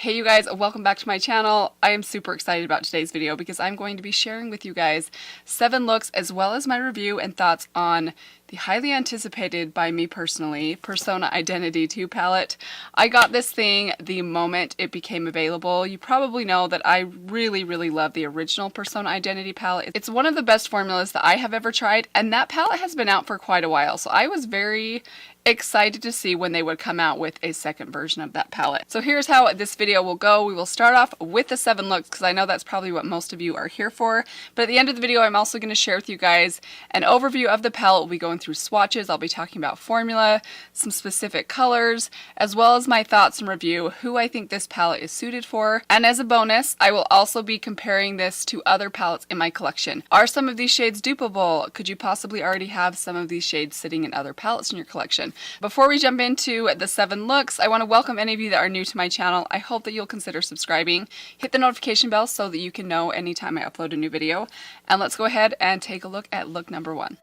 Hey you guys, welcome back to my channel. I am super excited about today's video because I'm going to be sharing with you guys 7 looks as well as my review and thoughts on the highly anticipated by me personally Persona Identity 2 palette. I got this thing the moment it became available. You probably know that I really love the original Persona Identity palette. It's one of the best formulas that I have ever tried, and that palette has been out for quite a while, so I was very excited to see when they would come out with a second version of that palette. So here's how this video will go. We will start off with the 7 looks because I know that's probably what most of you are here for. But at the end of the video, I'm also going to share with you guys an overview of the palette. We'll be going through swatches. I'll be talking about formula, some specific colors, as well as my thoughts and review, who I think this palette is suited for. And as a bonus, I will also be comparing this to other palettes in my collection. Are some of these shades dupable? Could you possibly already have some of these shades sitting in other palettes in your collection? Before we jump into the 7 looks, I want to welcome any of you that are new to my channel. I hope that you'll consider subscribing. Hit the notification bell so that you can know anytime I upload a new video. And let's go ahead and take a look at look number 1.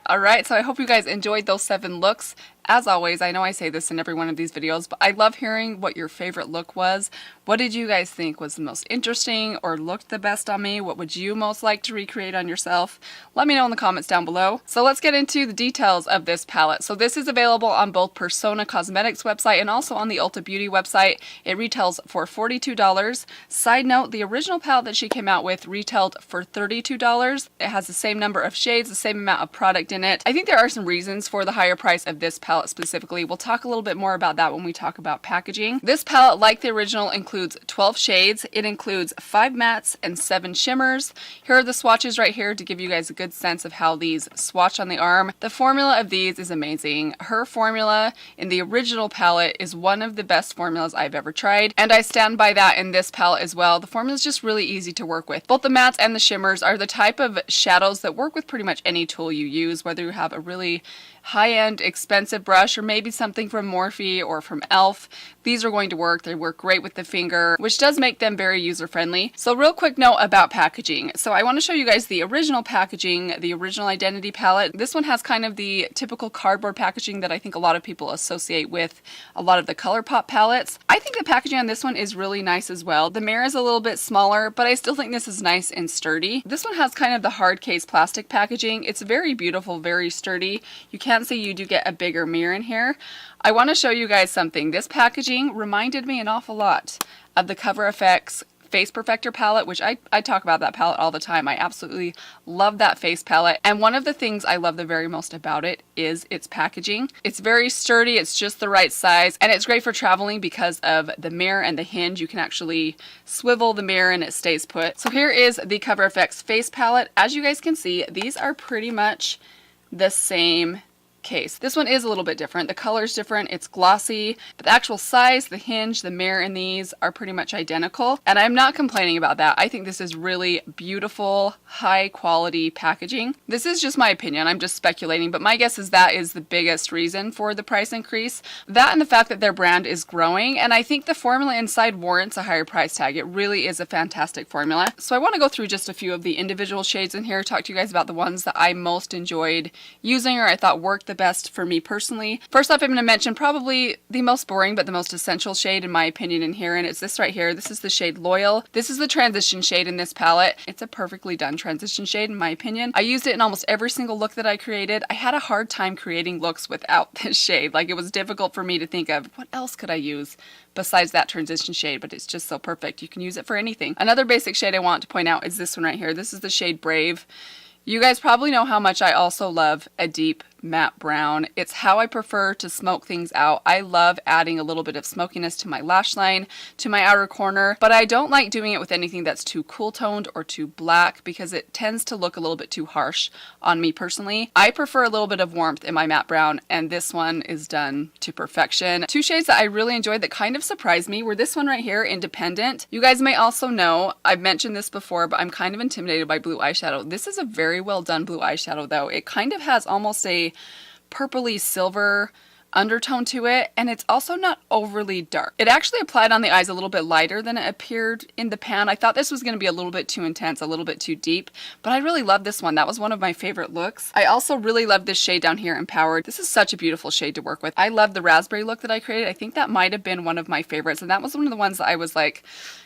Alright, so I hope you guys enjoyed those 7 looks. As always, I know I say this in every one of these videos, but I love hearing what your favorite look was. What did you guys think was the most interesting or looked the best on me? What would you most like to recreate on yourself? Let me know in the comments down below. So let's get into the details of this palette. So this is available on both Persona Cosmetics website and also on the Ulta Beauty website. It retails for $42. Side note, the original palette that she came out with retailed for $32. It has the same number of shades, the same amount of product in it. I think there are some reasons for the higher price of this palette specifically. We'll talk a little bit more about that when we talk about packaging. This palette, like the original, includes 12 shades. It includes 5 mattes and 7 shimmers. Here are the swatches right here to give you guys a good sense of how these swatch on the arm. The formula of these is amazing. Her formula in the original palette is one of the best formulas I've ever tried, and I stand by that in this palette as well. The formula is just really easy to work with. Both the mattes and the shimmers are the type of shadows that work with pretty much any tool you use, whether you have a really high-end expensive brush or maybe something from Morphe or from e.l.f. These are going to work. They work great with the finger, which does make them very user-friendly. So real quick note about packaging. So I want to show you guys the original packaging, the original Identity palette. This one has kind of the typical cardboard packaging that I think a lot of people associate with a lot of the ColourPop palettes. I think the packaging on this one is really nice as well. The mirror is a little bit smaller, but I still think this is nice and sturdy. This one has kind of the hard case plastic packaging. It's very beautiful, very sturdy. You can see you do get a bigger mirror in here. I want to show you guys something. This packaging reminded me an awful lot of the Cover FX Face Perfector palette, which I talk about that palette all the time. I absolutely love that face palette, and one of the things I love the very most about it is its packaging. It's very sturdy, it's just the right size, and it's great for traveling because of the mirror and the hinge. You can actually swivel the mirror and it stays put. So here is the Cover FX face palette. As you guys can see, these are pretty much the same case. This one is a little bit different. The color's different, it's glossy, but the actual size, the hinge, the mirror in these are pretty much identical, and I'm not complaining about that. I think this is really beautiful, high quality packaging. This is just my opinion, I'm just speculating, but my guess is that is the biggest reason for the price increase. That and the fact that their brand is growing, and I think the formula inside warrants a higher price tag. It really is a fantastic formula. So I want to go through just a few of the individual shades in here, talk to you guys about the ones that I most enjoyed using or I thought worked the the best for me personally. First off, I'm going to mention probably the most boring but the most essential shade in my opinion in here, and it's this right here. This is the shade Loyal. This is the transition shade in this palette. It's a perfectly done transition shade in my opinion. I used it in almost every single look that I created. I had a hard time creating looks without this shade. Like, it was difficult for me to think of what else could I use besides that transition shade, but it's just so perfect. You can use it for anything. Another basic shade I want to point out is this one right here. This is the shade Brave. You guys probably know how much I also love a deep matte brown. It's how I prefer to smoke things out. I love adding a little bit of smokiness to my lash line, to my outer corner, but I don't like doing it with anything that's too cool toned or too black because it tends to look a little bit too harsh on me personally. I prefer a little bit of warmth in my matte brown, and this one is done to perfection. Two shades that I really enjoyed that kind of surprised me were this one right here, Independent. You guys may also know, I've mentioned this before, but I'm kind of intimidated by blue eyeshadow. This is a very well done blue eyeshadow though. It kind of has almost a purpley silver undertone to it, and it's also not overly dark. It actually applied on the eyes a little bit lighter than it appeared in the pan. I thought this was going to be a little bit too intense, a little bit too deep, but I really love this one. That was one of my favorite looks. I also really love this shade down here, Empowered. This is such a beautiful shade to work with. I love the raspberry look that I created. I think that might have been one of my favorites, and that was one of the ones that I was like,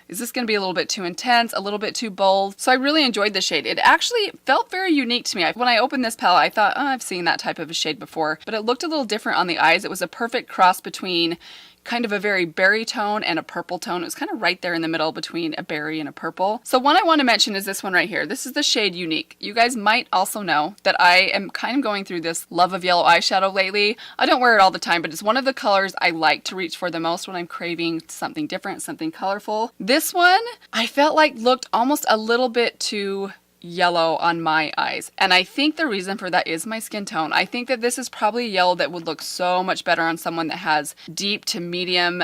is this going to be a little bit too intense, a little bit too bold? So I really enjoyed the shade. It actually felt very unique to me. When I opened this palette, I thought, oh, I've seen that type of a shade before, but it looked a little different on the eyes. It was a perfect cross between kind of a very berry tone and a purple tone. It was kind of right there in the middle between a berry and a purple. So one I want to mention is this one right here. This is the shade Unique. You guys might also know that I am kind of going through this love of yellow eyeshadow lately. I don't wear it all the time, but it's one of the colors I like to reach for the most when I'm craving something different, something colorful. This one I felt like looked almost a little bit too yellow on my eyes, and I think the reason for that is my skin tone. I think that this is probably a yellow that would look so much better on someone that has deep to medium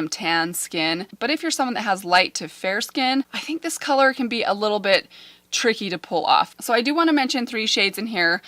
tan skin, but if you're someone that has light to fair skin, I think this color can be a little bit tricky to pull off. So I do want to mention three shades in here.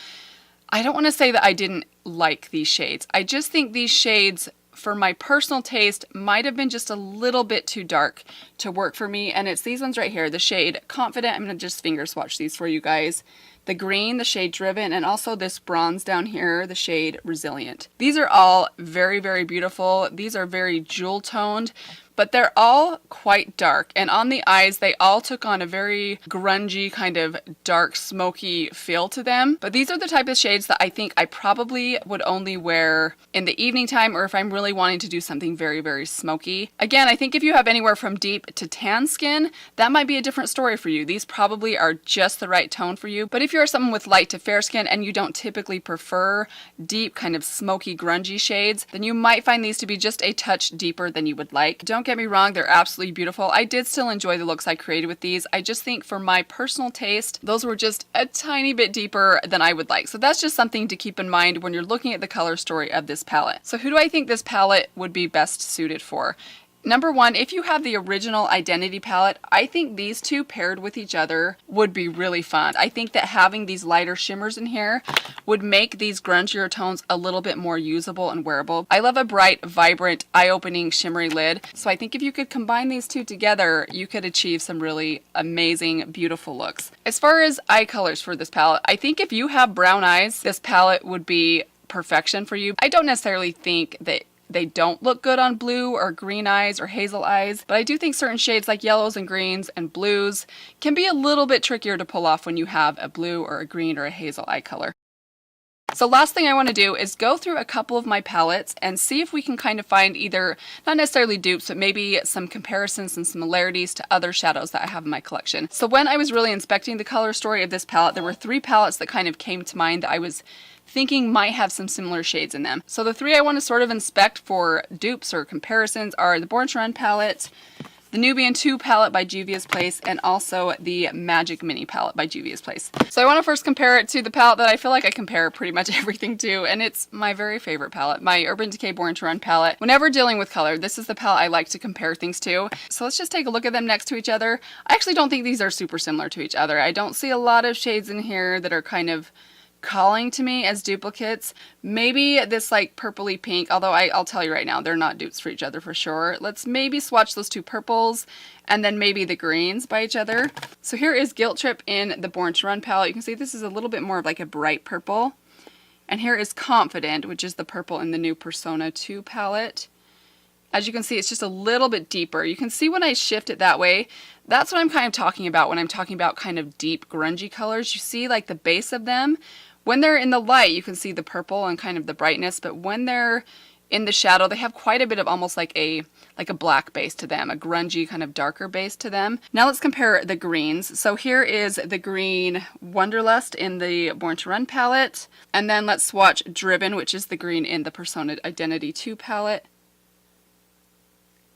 I don't want to say that I didn't like these shades. I just think these shades, for my personal taste, might have been just a little bit too dark to work for me, and it's these ones right here, the shade Confident. I'm going to just finger swatch these for you guys. The green, the shade Driven, and also this bronze down here, the shade Resilient. These are all very, very beautiful. These are very jewel toned, but they're all quite dark, and on the eyes they all took on a very grungy kind of dark smoky feel to them. But these are the type of shades that I think I probably would only wear in the evening time, or if I'm really wanting to do something very, very smoky. Again, I think if you have anywhere from deep to tan skin, that might be a different story for you. These probably are just the right tone for you. But if you're someone with light to fair skin and you don't typically prefer deep kind of smoky grungy shades, then you might find these to be just a touch deeper than you would like. Don't get me wrong, they're absolutely beautiful. I did still enjoy the looks I created with these. I just think for my personal taste, those were just a tiny bit deeper than I would like. So that's just something to keep in mind when you're looking at the color story of this palette. So who do I think this palette would be best suited for? Number one, if you have the original Identity palette, I think these two paired with each other would be really fun. I think that having these lighter shimmers in here would make these grungier tones a little bit more usable and wearable. I love a bright, vibrant, eye-opening, shimmery lid. So I think if you could combine these two together, you could achieve some really amazing, beautiful looks. As far as eye colors for this palette, I think if you have brown eyes, this palette would be perfection for you. I don't necessarily think that they don't look good on blue or green eyes or hazel eyes, but I do think certain shades like yellows and greens and blues can be a little bit trickier to pull off when you have a blue or a green or a hazel eye color. So last thing I want to do is go through a couple of my palettes and see if we can kind of find either, not necessarily dupes, but maybe some comparisons and similarities to other shadows that I have in my collection. So when I was really inspecting the color story of this palette, there were three palettes that kind of came to mind that I was thinking might have some similar shades in them. So the three I want to sort of inspect for dupes or comparisons are the Born to Run palette, the Nubian 2 palette by Juvia's Place, and also the Magic Mini palette by Juvia's Place. So I want to first compare it to the palette that I feel like I compare pretty much everything to, and it's my very favorite palette, my Urban Decay Born to Run palette. Whenever dealing with color, this is the palette I like to compare things to. So let's just take a look at them next to each other. I actually don't think these are super similar to each other. I don't see a lot of shades in here that are kind of calling to me as duplicates. Maybe this like purpley pink, although I'll tell you right now, they're not dupes for each other for sure. Let's maybe swatch those two purples and then maybe the greens by each other. So here is Guilt Trip in the Born to Run palette. You can see this is a little bit more of like a bright purple. And here is Confident, which is the purple in the new Persona 2 palette. As you can see, it's just a little bit deeper. You can see when I shift it that way, that's what I'm kind of talking about when I'm talking about kind of deep grungy colors. You see like the base of them. When they're in the light, you can see the purple and kind of the brightness, but when they're in the shadow, they have quite a bit of almost like a black base to them, a grungy kind of darker base to them. Now let's compare the greens. So here is the green Wonderlust in the Born to Run palette, and then let's swatch Driven, which is the green in the Persona Identity 2 palette.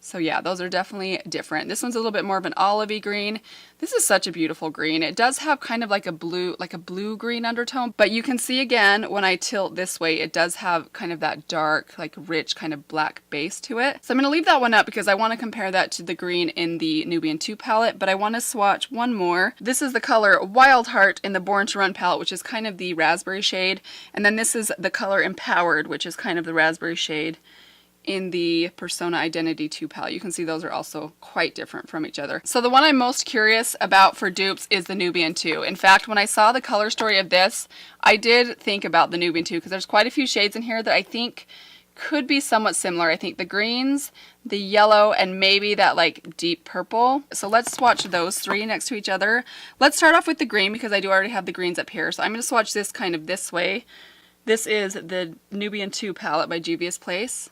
So yeah, those are definitely different. This one's a little bit more of an olivey green. This is such a beautiful green. It does have kind of like a blue-green undertone, but you can see again, when I tilt this way, it does have kind of that dark, like rich kind of black base to it. So I'm gonna leave that one up because I wanna compare that to the green in the Nubian 2 palette, but I wanna swatch one more. This is the color Wild Heart in the Born to Run palette, which is kind of the raspberry shade. And then this is the color Empowered, which is kind of the raspberry shade in the Persona Identity 2 palette. You can see those are also quite different from each other. So the one I'm most curious about for dupes is the Nubian 2. In fact, when I saw the color story of this, I did think about the Nubian 2 because there's quite a few shades in here that I think could be somewhat similar. I think the greens, the yellow, and maybe that like deep purple. So let's swatch those three next to each other. Let's start off with the green because I do already have the greens up here. So I'm going to swatch this kind of this way. This is the Nubian 2 palette by Juvia's Place.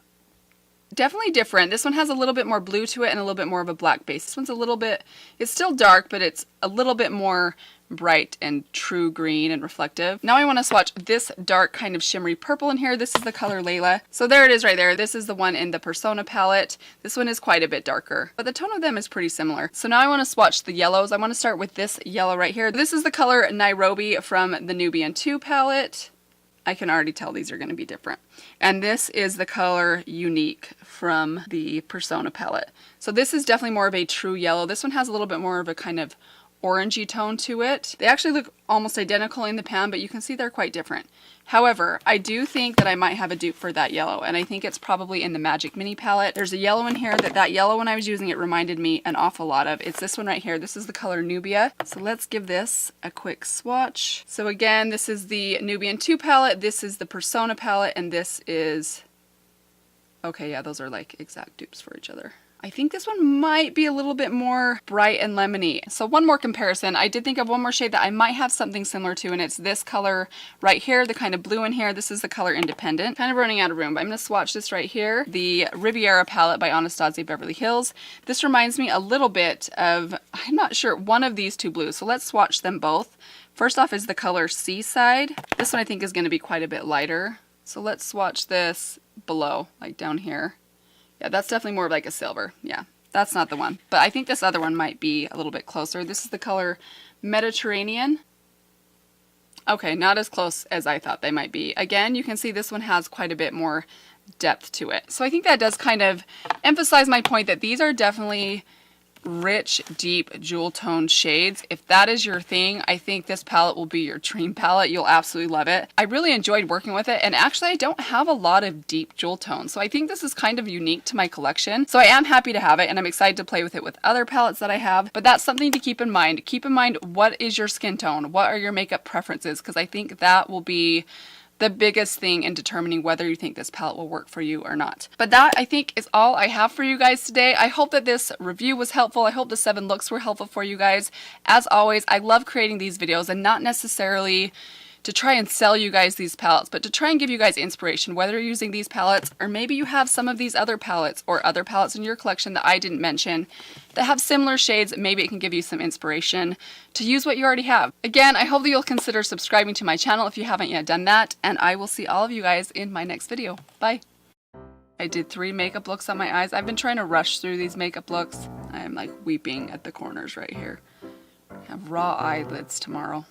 Definitely different. This one has a little bit more blue to it and a little bit more of a black base. This one's a little bit, it's still dark, but it's a little bit more bright and true green and reflective. Now I want to swatch this dark kind of shimmery purple in here. This is the color Layla. So there it is right there. This is the one in the Persona palette. This one is quite a bit darker, but the tone of them is pretty similar. So now I want to swatch the yellows. I want to start with this yellow right here. This is the color Nairobi from the Nubian 2 palette. I can already tell these are going to be different. And this is the color Unique from the Persona palette. So this is definitely more of a true yellow. This one has a little bit more of a kind of orangey tone to it. They actually look almost identical in the pan, but you can see they're quite different. However, I do think that I might have a dupe for that yellow, and I think it's probably in the Magic Mini palette. There's a yellow in here that yellow when I was using it reminded me an awful lot of. It's this one right here. This is the color Nubia. So let's give this a quick swatch. So again, this is the Nubian 2 palette, this is the Persona palette, and this is... Okay, yeah, those are like exact dupes for each other. I think this one might be a little bit more bright and lemony. So one more comparison. I did think of one more shade that I might have something similar to, and it's this color right here, the kind of blue in here. This is the color Independent. Kind of running out of room, but I'm going to swatch this right here. The Riviera palette by Anastasia Beverly Hills. This reminds me a little bit of, I'm not sure, one of these two blues. So let's swatch them both. First off is the color Seaside. This one I think is going to be quite a bit lighter. So let's swatch this below, like down here. Yeah, that's definitely more of like a silver. Yeah, that's not the one. But I think this other one might be a little bit closer. This is the color Mediterranean. Okay, not as close as I thought they might be. Again, you can see this one has quite a bit more depth to it. So I think that does kind of emphasize my point that these are definitely rich, deep, jewel tone shades. If that is your thing, I think this palette will be your dream palette. You'll absolutely love it. I really enjoyed working with it, and actually I don't have a lot of deep jewel tones, so I think this is kind of unique to my collection. So I am happy to have it, and I'm excited to play with it with other palettes that I have, but that's something to keep in mind. Keep in mind, what is your skin tone? What are your makeup preferences? Because I think that will be the biggest thing in determining whether you think this palette will work for you or not. But that, I think, is all I have for you guys today. I hope that this review was helpful. I hope the 7 looks were helpful for you guys. As always, I love creating these videos, and not necessarily to try and sell you guys these palettes, but to try and give you guys inspiration, whether you're using these palettes or maybe you have some of these other palettes or other palettes in your collection that I didn't mention that have similar shades. Maybe it can give you some inspiration to use what you already have. Again, I hope that you'll consider subscribing to my channel if you haven't yet done that, and I will see all of you guys in my next video. Bye! I did 3 makeup looks on my eyes. I've been trying to rush through these makeup looks. I am like weeping at the corners right here. I have raw eyelids tomorrow.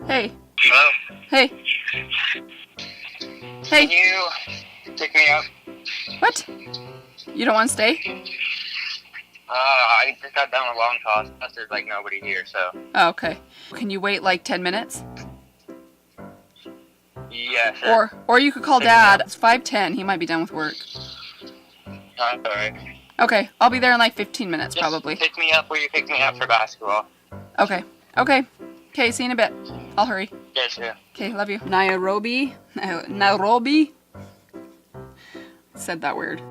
Hey. Hello? Hey. Hey. Can you pick me up? What? You don't want to stay? I just got done with long toss. Plus there's like nobody here, so. Oh, okay. Can you wait like 10 minutes? Yeah, sure. Or you could call Dad. It's 5:10. He might be done with work. Alright. Okay, I'll be there in like 15 minutes Just probably. pick me up where you pick me up for basketball. Okay. Okay. Okay, see you in a bit. I'll hurry. Yes, yeah. Okay, love you. Nairobi. Nairobi. Said that weird.